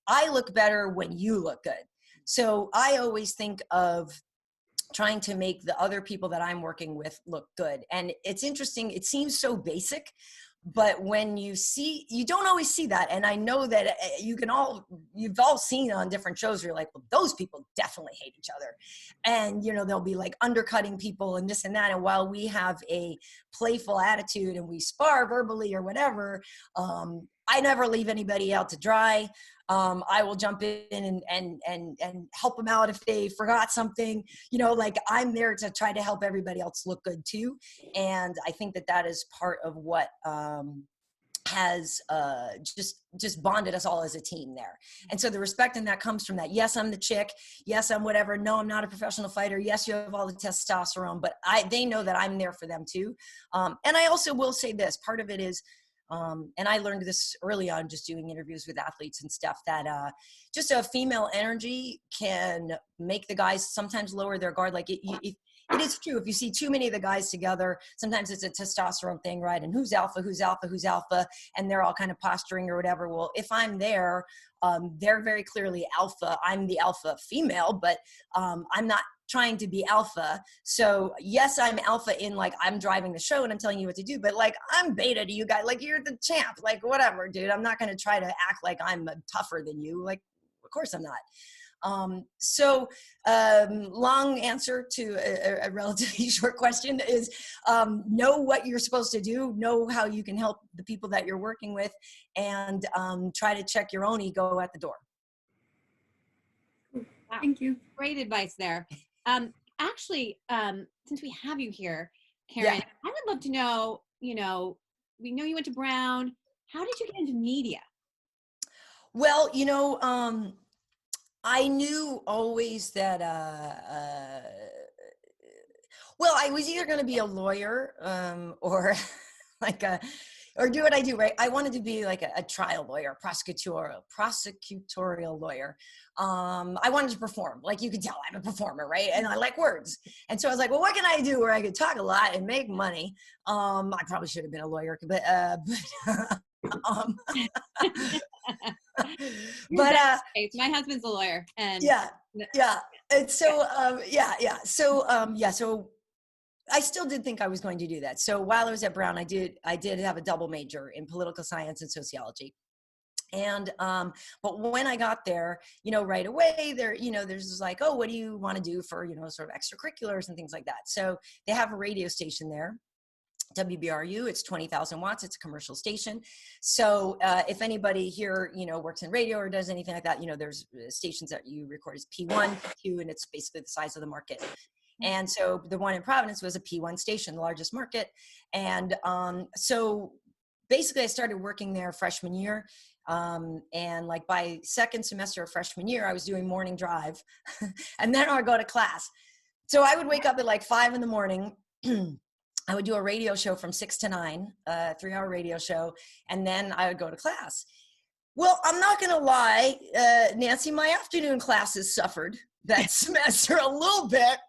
I look better when you look good. So I always think of trying to make the other people that I'm working with look good. And it's interesting. It seems so basic, but when you don't always see that. And I know that you've all seen on different shows, you're like, well, those people definitely hate each other. And, they'll be like undercutting people and this and that. And while we have a playful attitude and we spar verbally or whatever, I never leave anybody out to dry. I will jump in and help them out if they forgot something, like I'm there to try to help everybody else look good too. And I think that is part of what has just bonded us all as a team there. And so the respect in that comes from that. Yes, I'm the chick. Yes, I'm whatever. No, I'm not a professional fighter. Yes, you have all the testosterone, but they know that I'm there for them too. And I also will say this, part of it is, and I learned this early on just doing interviews with athletes and stuff, that just a female energy can make the guys sometimes lower their guard. Like it is true. If you see too many of the guys together, sometimes it's a testosterone thing, right? And who's alpha, and they're all kind of posturing or whatever. Well, if I'm there, they're very clearly alpha. I'm the alpha female, but I'm not trying to be alpha. So yes, I'm alpha in like, I'm driving the show and I'm telling you what to do, but like, I'm beta to you guys. Like, you're the champ, like whatever, dude. I'm not going to try to act like I'm tougher than you. Like, of course I'm not. Long answer to a relatively short question is, know what you're supposed to do, know how you can help the people that you're working with, and try to check your own ego at the door. Wow. Thank you. Great advice there. Actually, since we have you here, Karyn, Yeah. I would love to know, we know you went to Brown. How did you get into media? Well, I knew always that, well, I was either going to be a lawyer, or like or do what I do, right? I wanted to be like a trial lawyer, prosecutorial lawyer. I wanted to perform. Like, you can tell I'm a performer, right? And I like words. And so I was like, well, what can I do where I could talk a lot and make money? I probably should have been a lawyer, but My husband's a lawyer, and yeah. And so, so I still did think I was going to do that. So while I was at Brown, I did have a double major in political science and sociology. And, but when I got there, right away there, there's like, oh, what do you want to do for, sort of extracurriculars and things like that. So they have a radio station there, WBRU. It's 20,000 watts. It's a commercial station. So if anybody here, works in radio or does anything like that, there's stations that you record as P1, P2, and it's basically the size of the market. And so the one in Providence was a P1 station, the largest market. And so basically I started working there freshman year. And like by second semester of freshman year, I was doing morning drive and then I would go to class. So I would wake up at like 5 a.m. I would do a radio show from 6 to 9, a 3-hour radio show. And then I would go to class. Well, I'm not going to lie, Nancy, my afternoon classes suffered that semester a little bit.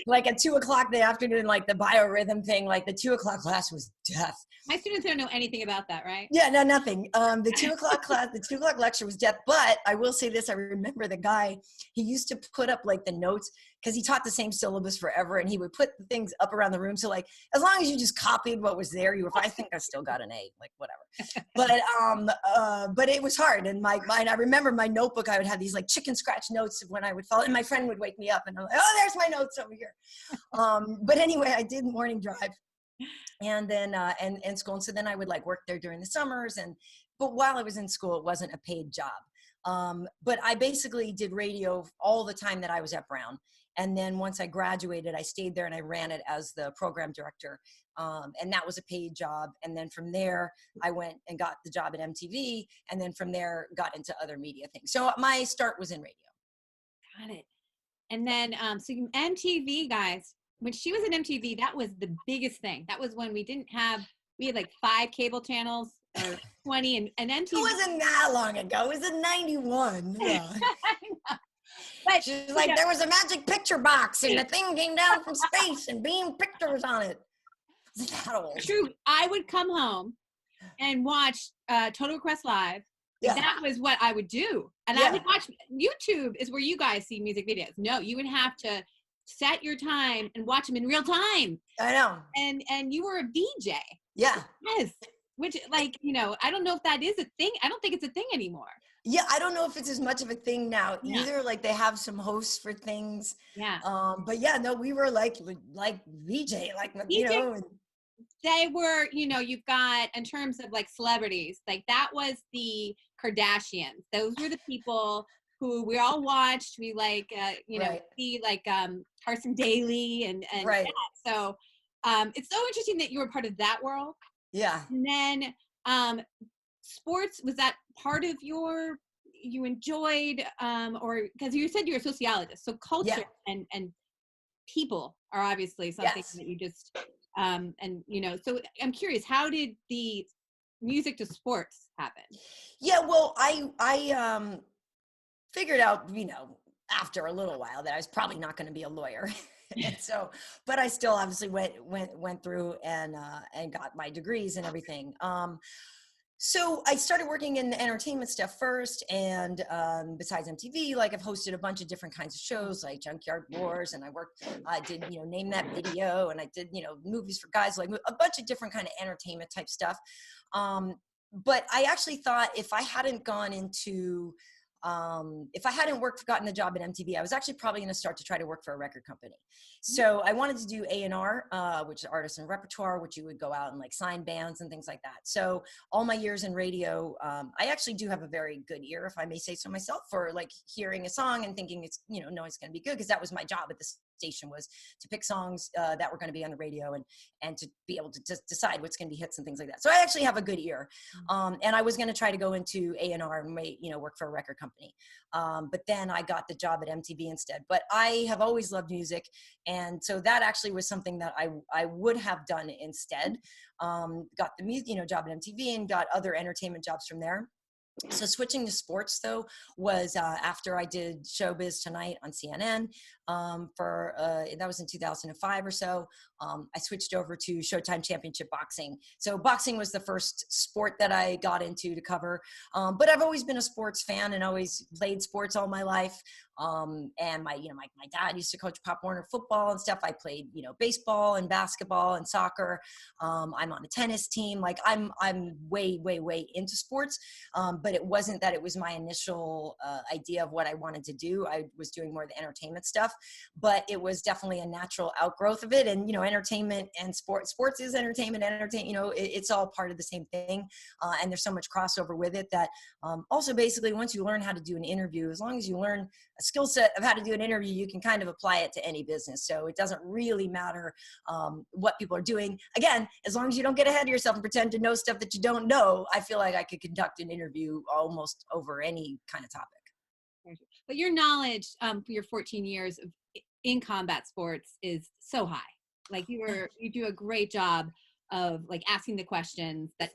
Like at 2 o'clock in the afternoon, like the biorhythm thing, like the 2 o'clock class was death. My students don't know anything about that, right? Yeah, no, nothing. The 2 o'clock class, the 2 o'clock lecture was death. But I will say this, I remember the guy, he used to put up like the notes because he taught the same syllabus forever and he would put the things up around the room. So like, as long as you just copied what was there, I think I still got an A, like whatever. But it was hard. And I remember my notebook, I would have these like chicken scratch notes of when I would fall, and my friend would wake me up and I'm like, oh, there's my notes over here. But anyway, I did morning drive and then, and school. And so then I would like work there during the summers. But while I was in school, it wasn't a paid job. But I basically did radio all the time that I was at Brown. And then once I graduated, I stayed there and I ran it as the program director. And that was a paid job. And then from there, I went and got the job at MTV. And then from there, got into other media things. So my start was in radio. Got it. And then, so MTV, guys, when she was at MTV, that was the biggest thing. That was when we had like 5 cable channels or 20 and MTV. It wasn't that long ago. It was in 91. Yeah. But she's like, there was a magic picture box and the thing came down from space and beamed pictures on it. It's that old. True. I would come home and watch Total Request Live. Yeah. That was what I would do. And I would watch. YouTube is where you guys see music videos. No, you would have to set your time and watch them in real time. I know. And you were a DJ. Yeah. Yes. Which, like, I don't know if that is a thing. I don't think it's a thing anymore. Yeah, I don't know if it's as much of a thing now either. Like they have some hosts for things. Yeah. But yeah, no, we were like VJ, like DJ, they were, you've got, in terms of like celebrities, like that was the Kardashians. Those were the people who we all watched. We like, see like Carson Daly and right. That. So it's so interesting that you were part of that world. Yeah. And then sports, was that part of you enjoyed, or because you said you're a sociologist, so culture and people are obviously something that you just, so I'm curious, how did the music to sports happen? Yeah, well, I figured out, after a little while that I was probably not going to be a lawyer. And so, but I still obviously went through and got my degrees and everything. So I started working in the entertainment stuff first, and besides MTV, like I've hosted a bunch of different kinds of shows, like Junkyard Wars, and I did, Name That Video, and I did, movies for guys, like a bunch of different kind of entertainment type stuff. But I actually thought if I hadn't gone into if I hadn't gotten the job at MTV, I was actually probably going to start to try to work for a record company. So I wanted to do A&R, which is artist and repertoire, which you would go out and like sign bands and things like that. So all my years in radio, I actually do have a very good ear, if I may say so myself, for like hearing a song and thinking it's, no, it's going to be good. Because that was my job at the station, was to pick songs that were going to be on the radio and to be able to just decide what's going to be hits and things like that. So I actually have a good ear. And I was going to try to go into A&R and work for a record company. But then I got the job at MTV instead. But I have always loved music. And so that actually was something that I would have done instead. Got the music, job at MTV and got other entertainment jobs from there. So switching to sports, though, was after I did Showbiz Tonight on CNN that was in 2005 or so. I switched over to Showtime Championship Boxing. So boxing was the first sport that I got into to cover. But I've always been a sports fan and always played sports all my life. And my dad used to coach Pop Warner football and stuff. I played, baseball and basketball and soccer. I'm on a tennis team. Like I'm way, way, way into sports. But it wasn't that it was my initial idea of what I wanted to do. I was doing more of the entertainment stuff, but it was definitely a natural outgrowth of it. And, entertainment and sports is entertainment, it's all part of the same thing. And there's so much crossover with it that also basically once you learn how to do an interview, as long as you learn a skill set of how to do an interview, you can kind of apply it to any business. So it doesn't really matter what people are doing. Again, as long as you don't get ahead of yourself and pretend to know stuff that you don't know, I feel like I could conduct an interview almost over any kind of topic. But your knowledge for your 14 years in combat sports is so high. Like you do a great job of like asking the questions that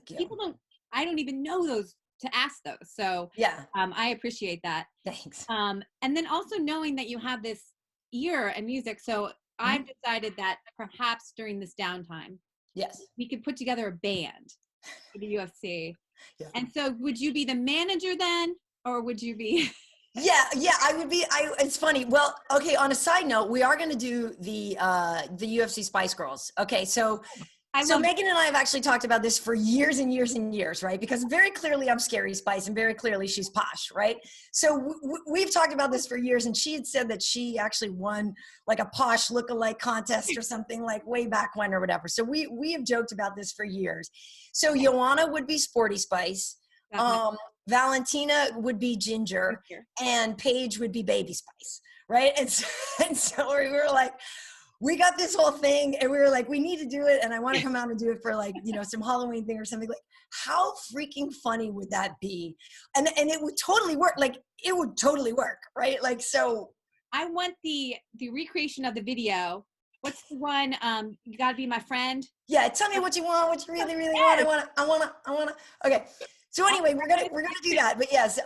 I don't even know those to ask those. So yeah, I appreciate that. Thanks. And then also knowing that you have this ear and music. So I've decided that perhaps during this downtime, yes, we could put together a band for the UFC. Yeah. And so would you be the manager then, or would you be? Yeah, I would be. It's funny. Well, okay. On a side note, we are going to do the UFC Spice Girls. Okay, so Megyn and I have actually talked about this for years and years and years, right? Because very clearly I'm Scary Spice, and very clearly she's posh, right? So we've talked about this for years, and she had said that she actually won like a posh lookalike contest or something like way back when or whatever. So we have joked about this for years. So Joanna would be Sporty Spice. Valentina would be Ginger, and Paige would be Baby Spice, right? And so we were like, we got this whole thing, and we were like, we need to do it, and I want to come out and do it for like, some Halloween thing or something. Like, how freaking funny would that be? And it would totally work. Like, it would totally work, right? Like, so. I want the recreation of the video. What's the one? You Gotta Be My Friend. Yeah, tell me what you want, what you really, really want. I wanna. Okay. So anyway, we're gonna do that. But yes,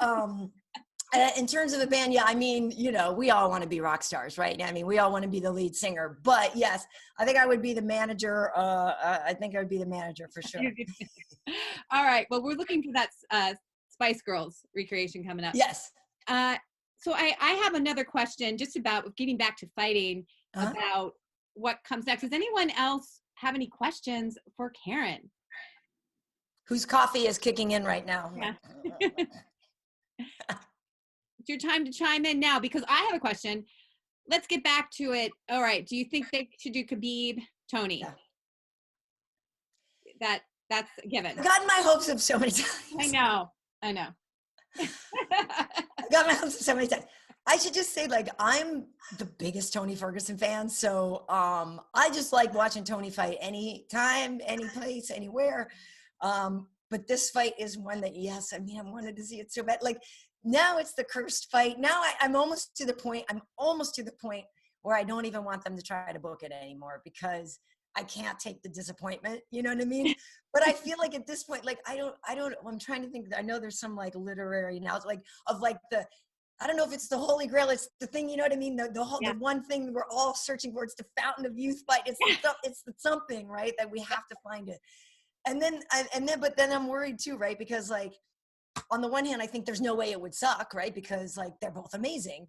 in terms of the band, yeah, I mean, we all want to be rock stars, right? I mean, we all want to be the lead singer. But yes, I think I would be the manager. I think I would be the manager for sure. All right. Well, we're looking for that Spice Girls recreation coming up. Yes. So I have another question just about getting back to fighting, about what comes next. Does anyone else have any questions for Karyn? Whose coffee is kicking in right now? Yeah. It's your time to chime in now, because I have a question. Let's get back to it. All right. Do you think they should do Khabib, Tony? Yeah. That's a given. I've gotten my hopes up so many times. I know. I got my hopes up so many times. I should just say, like, I'm the biggest Tony Ferguson fan. So I just like watching Tony fight anytime, any place, anywhere. But this fight is one that, yes, I mean, I wanted to see it so bad. Like, now it's the cursed fight. Now I'm almost to the point where I don't even want them to try to book it anymore, because I can't take the disappointment. You know what I mean? But I feel like at this point, like, I'm trying to think. I know there's some like literary now, like of like I don't know if it's the Holy Grail. It's the thing, you know what I mean? The one thing we're all searching for. It's the fountain of youth fight. It's the something, right? That we have to find it. but then I'm worried too, right? Because like, on the one hand, I think there's no way it would suck, right? Because like they're both amazing.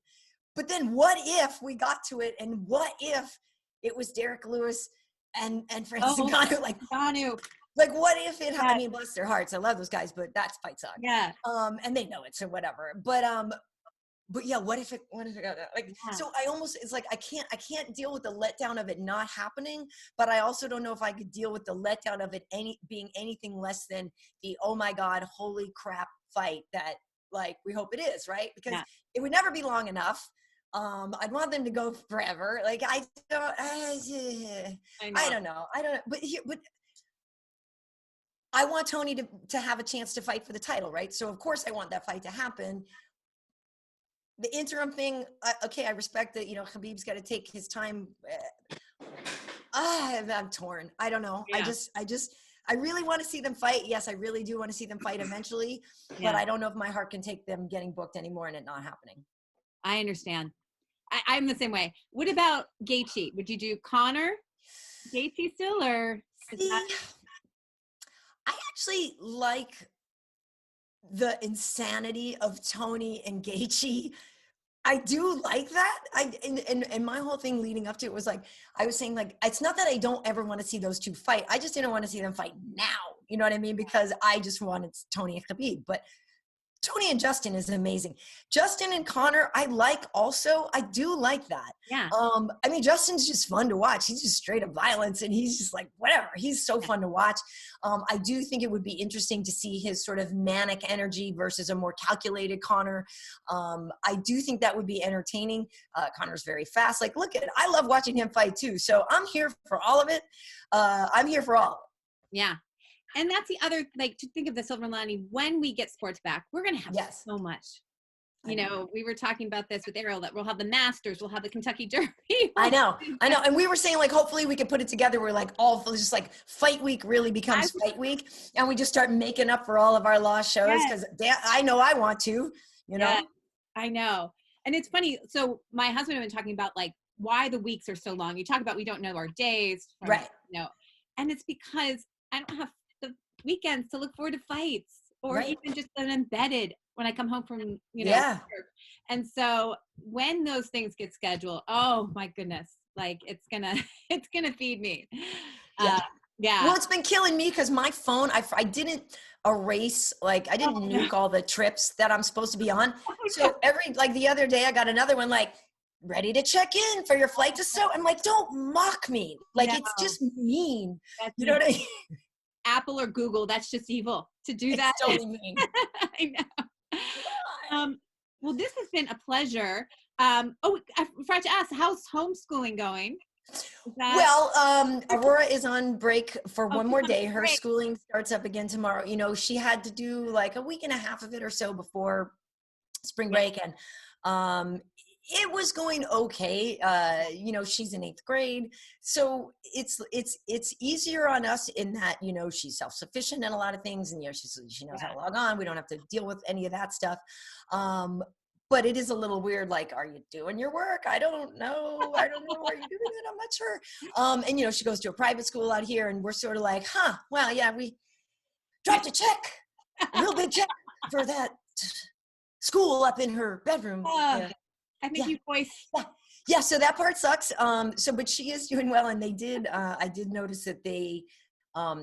But then what if we got to it, and what if it was Derek Lewis and Francis Ngannou? Like what if it? I mean, bless their hearts, I love those guys, but that fight sucked. Yeah. And they know it, so whatever. But yeah, what if it got like? Yeah. So it's like I can't deal with the letdown of it not happening, but I also don't know if I could deal with the letdown of it being anything less than the oh my god, holy crap fight that like we hope it is, right? Because it would never be long enough. I'd want them to go forever. Like I don't know. But I want Tony to have a chance to fight for the title, right? So of course I want that fight to happen. The interim thing, okay, I respect that, Khabib's got to take his time. I'm torn. I don't know. Yeah. I really want to see them fight. Yes, I really do want to see them fight eventually, but I don't know if my heart can take them getting booked anymore and it not happening. I understand. I'm the same way. What about Gaethje? Would you do Conor, Gaethje still, or? I actually like the insanity of Tony and Gaethje. I do like that. And my whole thing leading up to it was like, I was saying like, it's not that I don't ever want to see those two fight. I just didn't want to see them fight now. You know what I mean? Because I just wanted Tony and Khabib. But Tony and Justin is amazing. Justin and Conor, I like also. I do like that. Yeah. I mean, Justin's just fun to watch. He's just straight up violence, and he's just like, whatever. He's so fun to watch. I do think it would be interesting to see his sort of manic energy versus a more calculated Conor. I do think that would be entertaining. Conor's very fast. Like, I love watching him fight too. So I'm here for all of it. I'm here for all of it. Yeah. And that's the other, like, to think of the silver lining, when we get sports back, we're going to have so much. We were talking about this with Ariel, that we'll have the Masters, we'll have the Kentucky Derby. I know. And we were saying, like, hopefully we could put it together where, like, just like fight week really becomes fight week. And we just start making up for all of our lost shows because I know I want to, you know? Yeah, I know. And it's funny. So my husband and I have been talking about, like, why the weeks are so long. You talk about we don't know our days. Right. And it's because I don't have the weekends to look forward to fights or even just an embedded when I come home from, work. And so when those things get scheduled, oh my goodness, like it's gonna feed me. Well, it's been killing me because my phone, I didn't erase, like I didn't nuke all the trips that I'm supposed to be on. So the other day I got another one, like, ready to check in for your flight to so. I'm like, don't mock me. Like, it's just mean. You know what I mean? Apple or Google, that's just evil to do that. It's totally mean. I know. Well, this has been a pleasure. I forgot to ask, how's homeschooling going? Aurora is on break for one more day. Her schooling starts up again tomorrow. She had to do like a week and a half of it or so before spring break, and it was going okay. She's in 8th grade, so it's easier on us in that she's self-sufficient in a lot of things, and she knows how to log on. We don't have to deal with any of that stuff. But it is a little weird. Like, are you doing your work? I don't know. Are you doing it? I'm not sure. And she goes to a private school out here, and we're sort of like, we dropped a check, a real big check for that school up in her bedroom. I think you voiced. Yeah, so that part sucks. But she is doing well, and they did. I did notice that they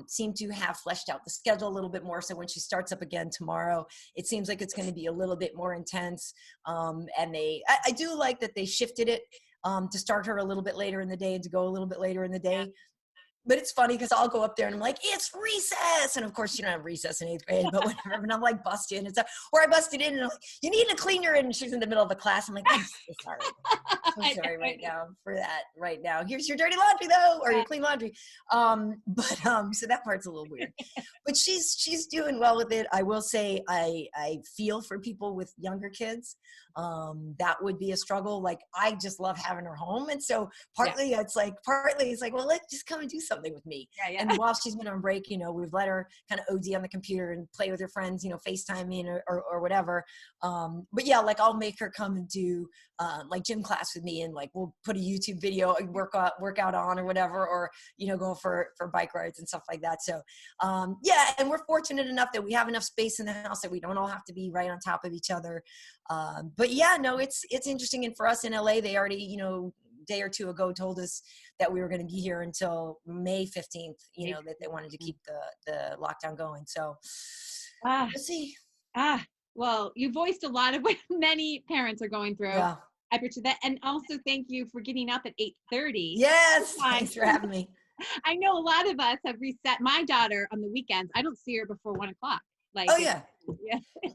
seem to have fleshed out the schedule a little bit more. So when she starts up again tomorrow, it seems like it's going to be a little bit more intense. And I do like that they shifted it to start her a little bit later in the day and to go a little bit later in the day. Yeah. But it's funny because I'll go up there and I'm like, it's recess. And of course, you don't have recess in 8th grade, but whatever. And I'm like, busted. Or I busted in and I'm like, you need to clean your, and she's in the middle of a class. I'm like, I'm so sorry. I'm sorry right now for that right now. Here's your dirty laundry though, or your clean laundry. So that part's a little weird, but she's doing well with it. I will say I feel for people with younger kids. that would be a struggle. Like, I just love having her home. And so partly it's like, well, let's just come and do something with me. And while she's been on break, you know, we've let her kind of OD on the computer and play with her friends, you know, FaceTiming or whatever. But yeah, like I'll make her come and do like gym class with me, and like we'll put a YouTube video, workout on or whatever, or, you know, go for bike rides and stuff like that. So yeah, and we're fortunate enough that we have enough space in the house that we don't all have to be right on top of each other. But yeah, no, it's interesting. And for us in LA, they already, you know, day or two ago told us that we were going to be here until May 15th, you know, that they wanted to keep the lockdown going. So we'll see. Well, you voiced a lot of what many parents are going through. Yeah. I appreciate that. And also thank you for getting up at 8:30. Yes. Thanks for having me. I know a lot of us have reset. My daughter on the weekends, I don't see her before 1 o'clock. Like, oh yeah.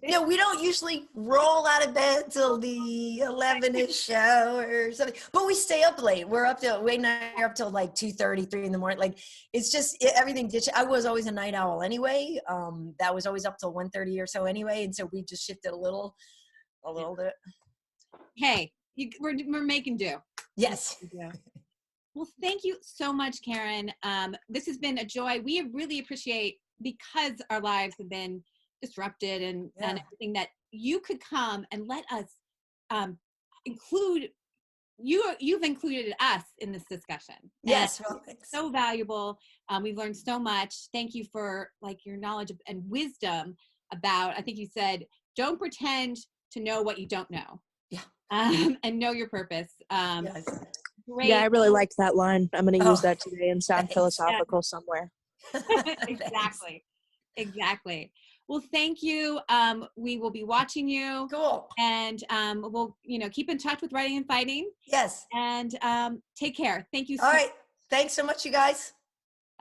Yeah, we don't usually roll out of bed till the 11-ish show or something, but we stay up late. We're up till Wade and I are up till like 2:30, 3 in the morning. Like, it's just everything. I was always a night owl anyway. That was always up till 1:30 or so anyway, and so we just shifted a little bit. Hey, we're making do. Yes. Yeah. Well, thank you so much, Karyn. This has been a joy. We really appreciate, because our lives have been disrupted and everything, that you could come and let us include you. You've included us in this discussion. Yes, well, it's so valuable. We've learned so much. Thank you for like your knowledge and wisdom about. I think you said, don't pretend to know what you don't know. Yeah. And know your purpose. Yes. Great. Yeah, I really liked that line. I'm going to use that today and sound thanks. philosophical somewhere. Exactly. Well, thank you. We will be watching you. Cool. And we'll, you know, keep in touch with Writing and Fighting. Yes. And take care. Thank you so much. All right. Thanks so much, you guys.